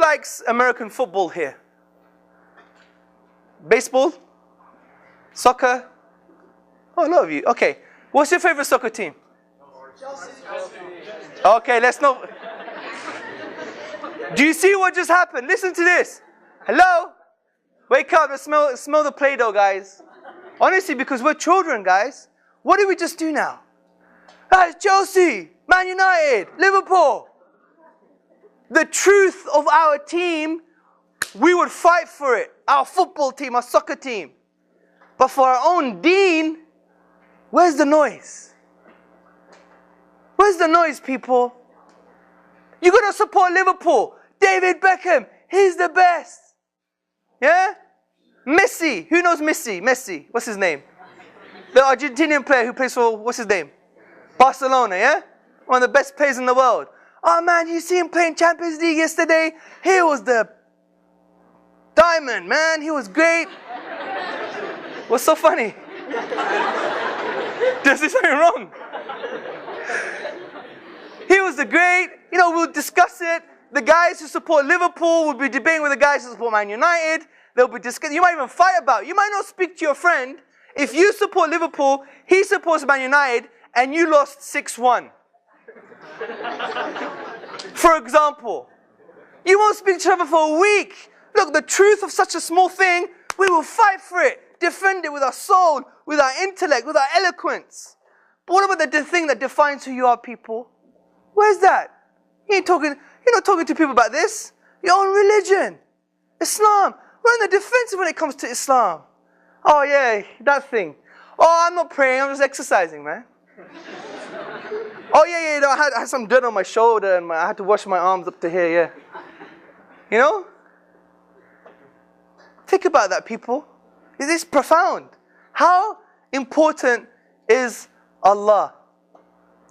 likes American football here? Baseball? Soccer? Oh, a lot of you. Okay. What's your favorite soccer team? Chelsea. Okay, let's not. Do you see what just happened? Listen to this. Hello? Wake up and smell the Play-Doh, guys. Honestly, because we're children, guys. What did we just do now? Guys, Chelsea, Man United, Liverpool. The truth of our team, we would fight for it. Our football team, our soccer team. But for our own deen, where's the noise? Where's the noise, people? You're going to support Liverpool. David Beckham, he's the best. Yeah? Messi, who knows Messi? Messi, what's his name? The Argentinian player who plays for, what's his name? Barcelona, yeah? One of the best players in the world. Oh man, you see him playing Champions League yesterday? He was the diamond, man. He was great. What's so funny? Does he something wrong? He was the great. You know, we'll discuss it. The guys who support Liverpool will be debating with the guys who support Man United. They'll be discussing. You might even fight about it. You might not speak to your friend. If you support Liverpool, he supports Man United, and you lost 6-1. For example, you won't speak to each other for a week. Look, the truth of such a small thing, we will fight for it, defend it with our soul, with our intellect, with our eloquence. But what about the thing that defines who you are, people? Where's that? You're not talking to people about this. Your own religion, Islam. We're on the defensive when it comes to Islam. Oh yeah, that thing. Oh, I'm not praying, I'm just exercising, man. Oh yeah, you know, I had some dirt on my shoulder and I had to wash my arms up to here, yeah. You know? Think about that, people. It is profound. How important is Allah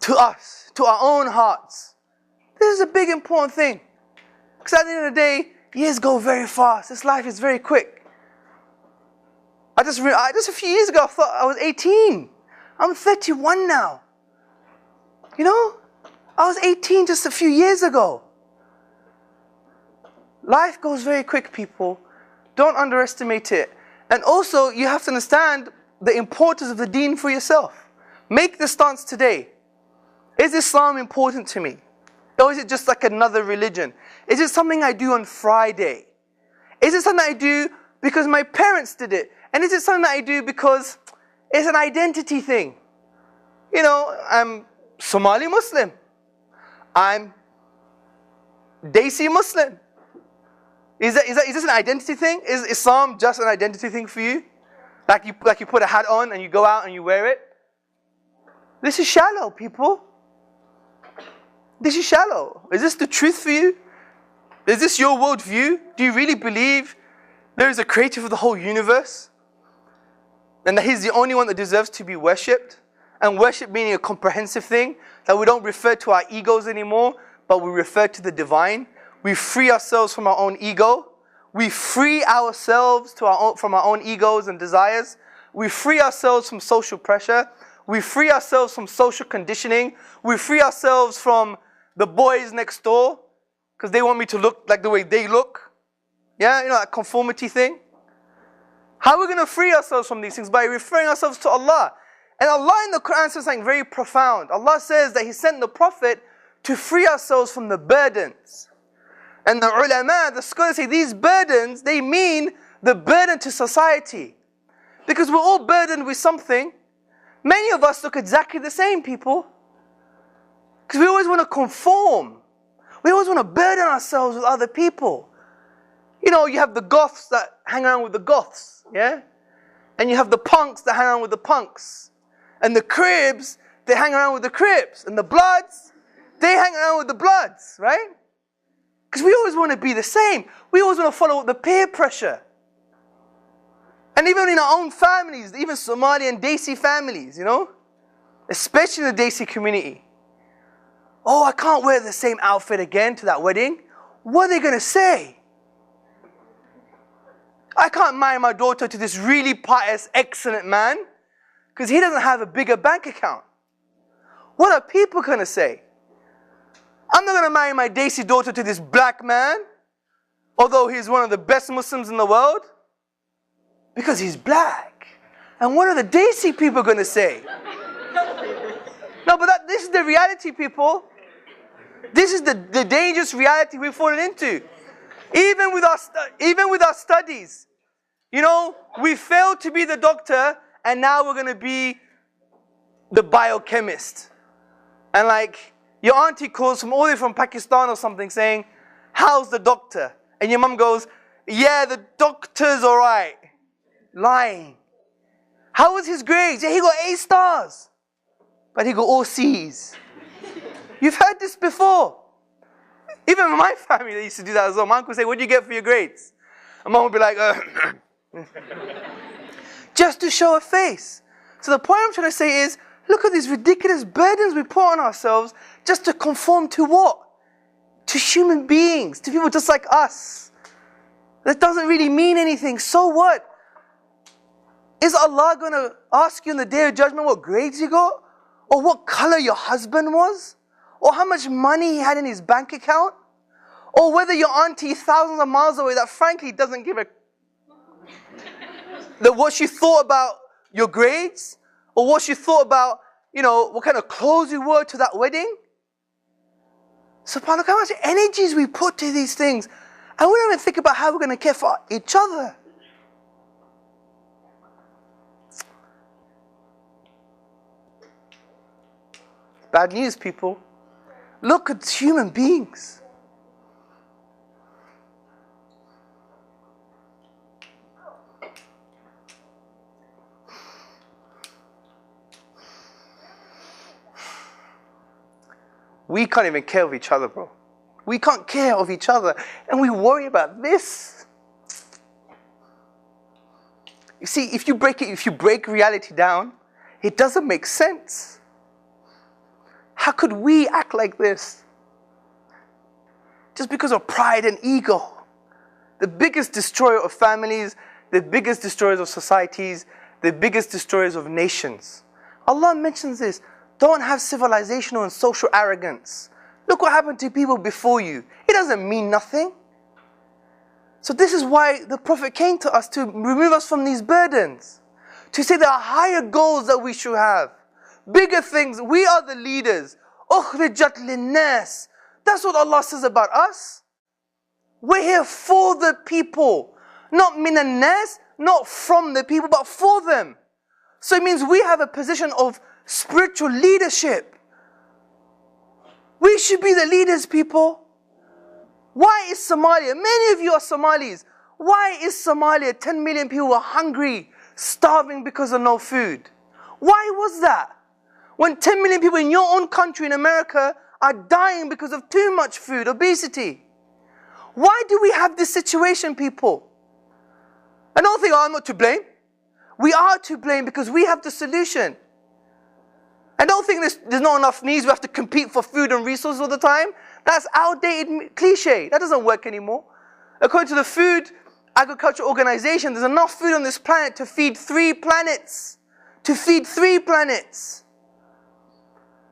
to us, to our own hearts? This is a big, important thing. Because at the end of the day, years go very fast. This life is very quick. Just a few years ago, I thought I was 18. I'm 31 now. You know? I was 18 just a few years ago. Life goes very quick, people. Don't underestimate it. And also, you have to understand the importance of the deen for yourself. Make the stance today. Is Islam important to me? Or is it just like another religion? Is it something I do on Friday? Is it something I do because my parents did it? And is it something that I do because it's an identity thing? You know, I'm Somali Muslim. I'm Desi Muslim. Is this an identity thing? Is Islam just an identity thing for you? Like you put a hat on and you go out and you wear it? This is shallow, people. This is shallow. Is this the truth for you? Is this your worldview? Do you really believe there is a creator for the whole universe? And that he's the only one that deserves to be worshipped? And worship meaning a comprehensive thing, that we don't refer to our egos anymore, but we refer to the divine. We free ourselves from our own ego. We free ourselves from our own egos and desires. We free ourselves from social pressure. We free ourselves from social conditioning. We free ourselves from the boys next door because they want me to look like the way they look. Yeah, you know, that conformity thing. How are we going to free ourselves from these things? By referring ourselves to Allah. And Allah in the Quran says something very profound. Allah says that He sent the Prophet to free ourselves from the burdens. And the ulama, the scholars say these burdens, they mean the burden to society. Because we're all burdened with something. Many of us look exactly the same, people. Because we always want to conform. We always want to burden ourselves with other people. You know, you have the goths that hang around with the goths, yeah? And you have the punks that hang around with the punks. And the cribs, they hang around with the cribs. And the bloods, they hang around with the bloods, right? Because we always want to be the same. We always want to follow the peer pressure. And even in our own families, even Somali and Desi families, you know? Especially in the Desi community. Oh, I can't wear the same outfit again to that wedding. What are they going to say? I can't marry my daughter to this really pious, excellent man because he doesn't have a bigger bank account. What are people going to say? I'm not going to marry my Desi daughter to this black man although he's one of the best Muslims in the world? Because he's black. And what are the Desi people going to say? No, but this is the reality, people. This is the dangerous reality we've fallen into. Even with our studies. You know, we failed to be the doctor, and now we're going to be the biochemist. And like, your auntie calls from all the way from Pakistan or something saying, how's the doctor? And your mum goes, yeah, the doctor's all right. Lying. How was his grades? Yeah, he got A stars. But he got all C's. You've heard this before. Even in my family, they used to do that as well. My uncle would say, what did you get for your grades? And mom would be like, just to show a face. So the point I'm trying to say is, look at these ridiculous burdens we put on ourselves just to conform to what? To human beings, to people just like us. That doesn't really mean anything. So what? Is Allah going to ask you in the Day of Judgment what grades you got? Or what color your husband was? Or how much money he had in his bank account? Or whether your auntie thousands of miles away that frankly doesn't give a... what she thought about your grades? Or what she thought about, you know, what kind of clothes you wore to that wedding? SubhanAllah, how much energies we put to these things. And we don't even think about how we're going to care for each other. Bad news, people. Look at human beings. We can't even care of each other, bro. We can't care of each other. And we worry about this. You see, if you break reality down, it doesn't make sense. How could we act like this? Just because of pride and ego. The biggest destroyer of families, the biggest destroyers of societies, the biggest destroyers of nations. Allah mentions this. Don't have civilizational and social arrogance. Look what happened to people before you. It doesn't mean nothing. So this is why the Prophet came to us, to remove us from these burdens. To say there are higher goals that we should have. Bigger things. We are the leaders. أُخْرِجَتْ لِلنَّاسِ. That's what Allah says about us. We're here for the people. Not مِنَ النَّاسِ, not from the people, but for them. So it means we have a position of spiritual leadership. We should be the leaders, people. Why is Somalia, many of you are Somalis, why is Somalia, 10 million people are hungry, starving because of no food? Why was that? When 10 million people in your own country in America are dying because of too much food, obesity. Why do we have this situation, people? And don't think, oh, I'm not to blame. We are to blame because we have the solution. And don't think there's not enough needs, we have to compete for food and resources all the time. That's outdated cliche. That doesn't work anymore. According to the Food Agriculture Organization, there's enough food on this planet to feed 3 planets. To feed 3 planets.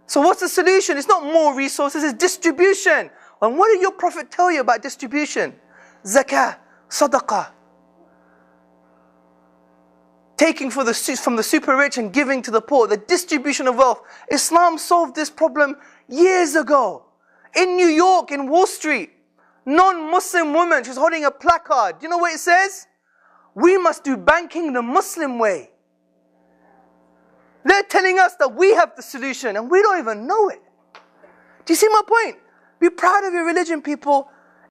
So what's the solution? It's not more resources, it's distribution. And what did your Prophet tell you about distribution? Zakah, sadaqah. Taking from the super rich and giving to the poor. The distribution of wealth. Islam solved this problem years ago. In New York, in Wall Street, non-Muslim woman, she's holding a placard. Do you know what it says? We must do banking the Muslim way. They're telling us that we have the solution and we don't even know it. Do you see my point? Be proud of your religion, people.